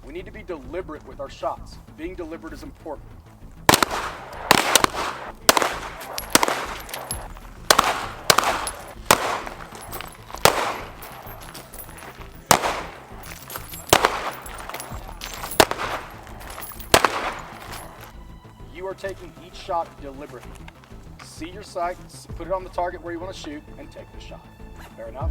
We need to be deliberate with our shots. Being deliberate is important. You are taking each shot deliberately. See your sight, put it on the target where you want to shoot, and take the shot. Fair enough?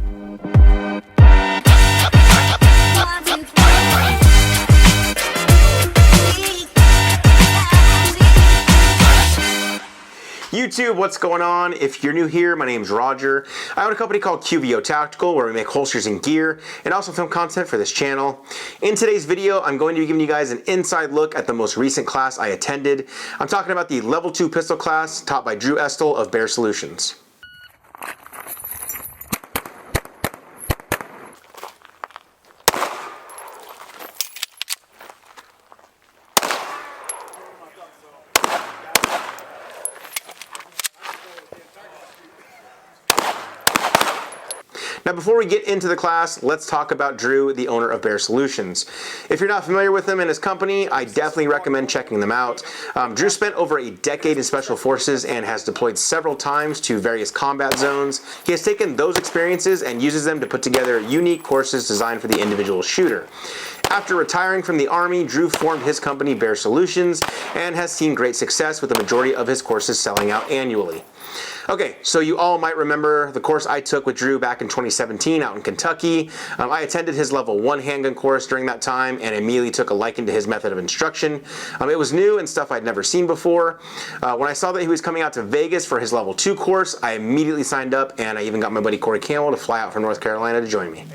YouTube, what's going on? If you're new here, my name's Roger. I own a company called QVO Tactical where we make holsters and gear and also film content for this channel. In today's video, I'm going to be giving you guys an inside look at the most recent class I attended. I'm talking about the Level 2 pistol class taught by Drew Estell of Baer Solutions. Now before we get into the class, let's talk about Drew, the owner of Baer Solutions. If you're not familiar with him and his company, I definitely recommend checking them out. Drew spent over a decade in Special Forces and has deployed several times to various combat zones. He has taken those experiences and uses them to put together unique courses designed for the individual shooter. After retiring from the Army, Drew formed his company Baer Solutions and has seen great success with the majority of his courses selling out annually. Okay, so you all might remember the course I took with Drew back in 2017 out in Kentucky. I attended his level 1 handgun course during that time and immediately took a liking to his method of instruction. It was new and stuff I'd never seen before. When I saw that he was coming out to Vegas for his level 2 course, I immediately signed up and I even got my buddy Corey Campbell to fly out from North Carolina to join me.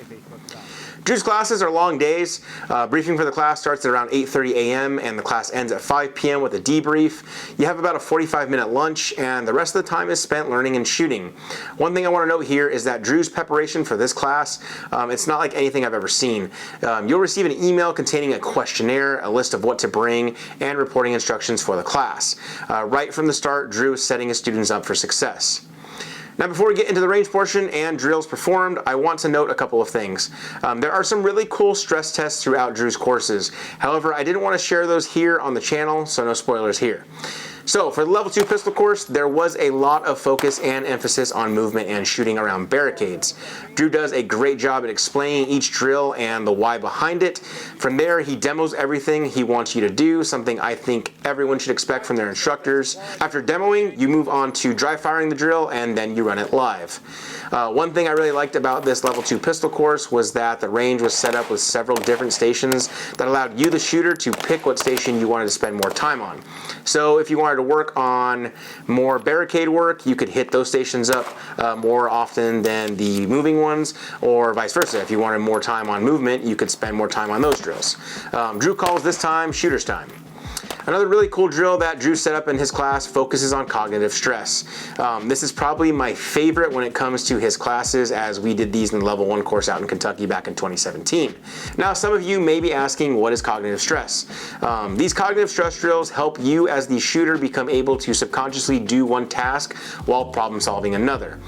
Drew's classes are long days. Briefing for the class starts at around 8:30 a.m. and the class ends at 5 p.m. with a debrief. You have about a 45-minute lunch and the rest of the time is spent learning and shooting. One thing I want to note here is that Drew's preparation for this class, it's not like anything I've ever seen. You'll receive an email containing a questionnaire, a list of what to bring, and reporting instructions for the class. Right from the start, Drew is setting his students up for success. Now before we get into the range portion and drills performed, I want to note a couple of things. There are some really cool stress tests throughout Drew's courses. However, I didn't want to share those here on the channel, so no spoilers here. So for the level 2 pistol course, there was a lot of focus and emphasis on movement and shooting around barricades. Drew does a great job at explaining each drill and the why behind it. From there, he demos everything he wants you to do, something I think everyone should expect from their instructors. After demoing, you move on to dry firing the drill and then you run it live. One thing I really liked about this level 2 pistol course was that the range was set up with several different stations that allowed you, the shooter, to pick what station you wanted to spend more time on. So if you wanted to work on more barricade work, you could hit those stations up more often than the moving ones, or vice versa. If you wanted more time on movement, you could spend more time on those drills. Drew calls this time shooter's time. Another really cool drill that Drew set up in his class focuses on cognitive stress. This is probably my favorite when it comes to his classes, as we did these in the level 1 course out in Kentucky back in 2017. Now some of you may be asking, what is cognitive stress? These cognitive stress drills help you as the shooter become able to subconsciously do one task while problem solving another.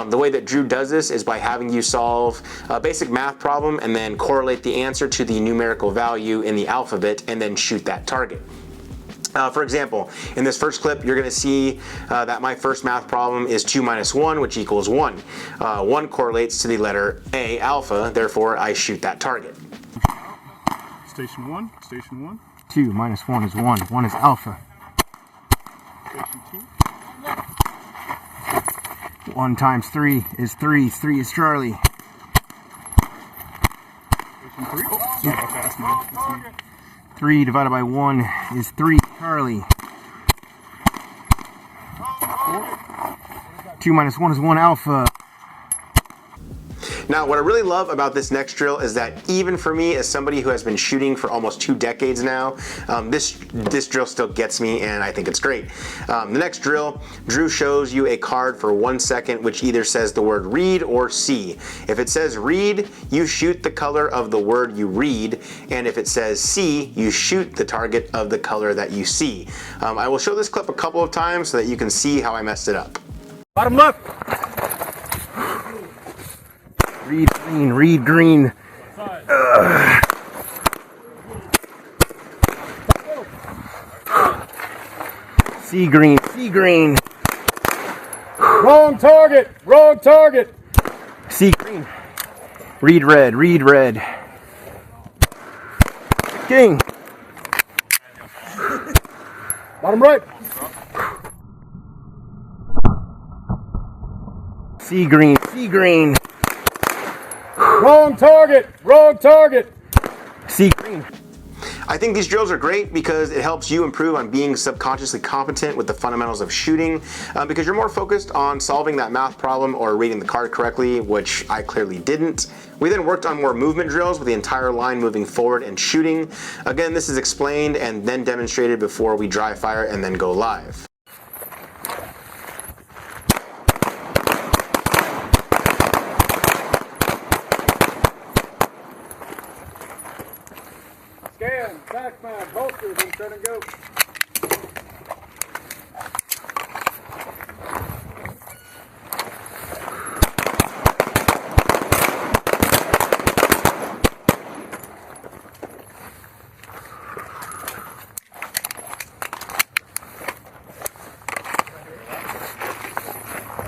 The way that Drew does this is by having you solve a basic math problem and then correlate the answer to the numerical value in the alphabet and then shoot that target. For example, in this first clip, you're going to see that my first math problem is 2 minus 1, which equals 1. 1 correlates to the letter A, alpha, therefore I shoot that target. Station 1, station 1. 2 minus 1 is 1. 1 is alpha. Station 2. 1 times 3 is 3. 3 is Charlie. Station 3. Oh, sorry about that. That's me. 3 divided by 1 is 3 Charlie. 2 minus 1 is 1 alpha. Now, what I really love about this next drill is that even for me, as somebody who has been shooting for almost 2 decades now, this drill still gets me, and I think it's great. The next drill, Drew shows you a card for 1 second, which either says the word read or see. If it says read, you shoot the color of the word you read, and if it says see, you shoot the target of the color that you see. I will show this clip a couple of times so that you can see how I messed it up. Bottom left. Read green, read green. Sea green, sea green. Wrong target, wrong target. Sea green. Read red, read red. King. Bottom right. Sea green, sea green. Wrong target, wrong target. Sea green. I think these drills are great because it helps you improve on being subconsciously competent with the fundamentals of shooting because you're more focused on solving that math problem or reading the card correctly, which I clearly didn't. We then worked on more movement drills with the entire line moving forward and shooting. Again, this is explained and then demonstrated before we dry fire and then go live. Scan, backman, holsters, and turn and go.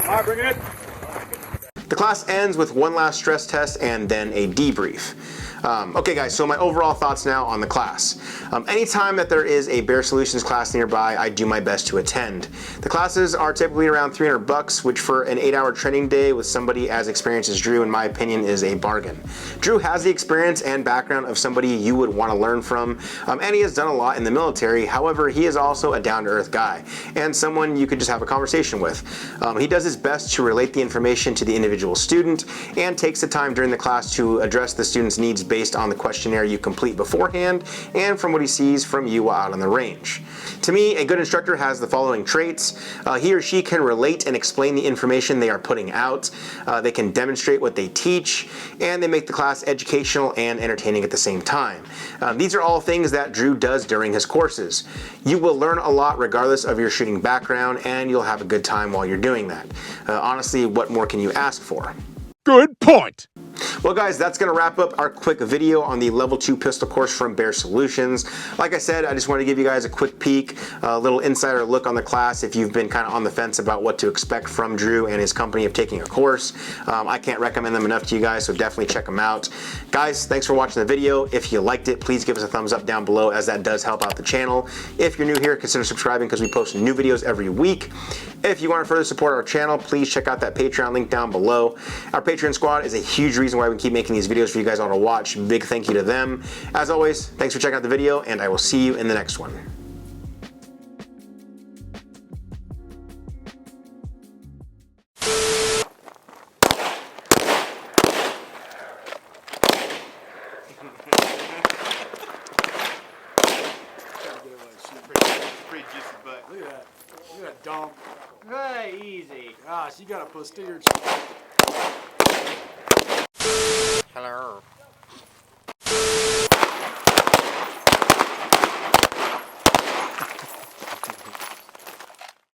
All right, bring it in. The class ends with one last stress test and then a debrief. Okay guys, so my overall thoughts now on the class. Anytime that there is a Baer Solutions class nearby, I do my best to attend. The classes are typically around $300, which for an 8-hour training day with somebody as experienced as Drew, in my opinion, is a bargain. Drew has the experience and background of somebody you would want to learn from, and he has done a lot in the military. However, he is also a down-to-earth guy and someone you could just have a conversation with. He does his best to relate the information to the individual student and takes the time during the class to address the student's needs based on the questionnaire you complete beforehand and from what he sees from you while out on the range. To me, a good instructor has the following traits. He or she can relate and explain the information they are putting out. They can demonstrate what they teach, and they make the class educational and entertaining at the same time. These are all things that Drew does during his courses. You will learn a lot regardless of your shooting background, and you'll have a good time while you're doing that. Honestly, what more can you ask for? Good point. Well guys, that's going to wrap up our quick video on the level 2 pistol course from Baer Solutions. Like I said, I just wanted to give you guys a quick peek, a little insider look on the class if you've been kind of on the fence about what to expect from Drew and his company of taking a course. I can't recommend them enough to you guys, so definitely check them out. Guys, thanks for watching the video. If you liked it, please give us a thumbs up down below, as that does help out the channel. If you're new here, consider subscribing because we post new videos every week. If you want to further support our channel, please check out that Patreon link down below. Our Patreon squad is a huge reason why we keep making these videos for you guys all to watch. Big thank you to them. As always, thanks for checking out the video, and I will see you in the next one. Look at that. Look at that dump. Hey, easy. Gosh, you got a posterior.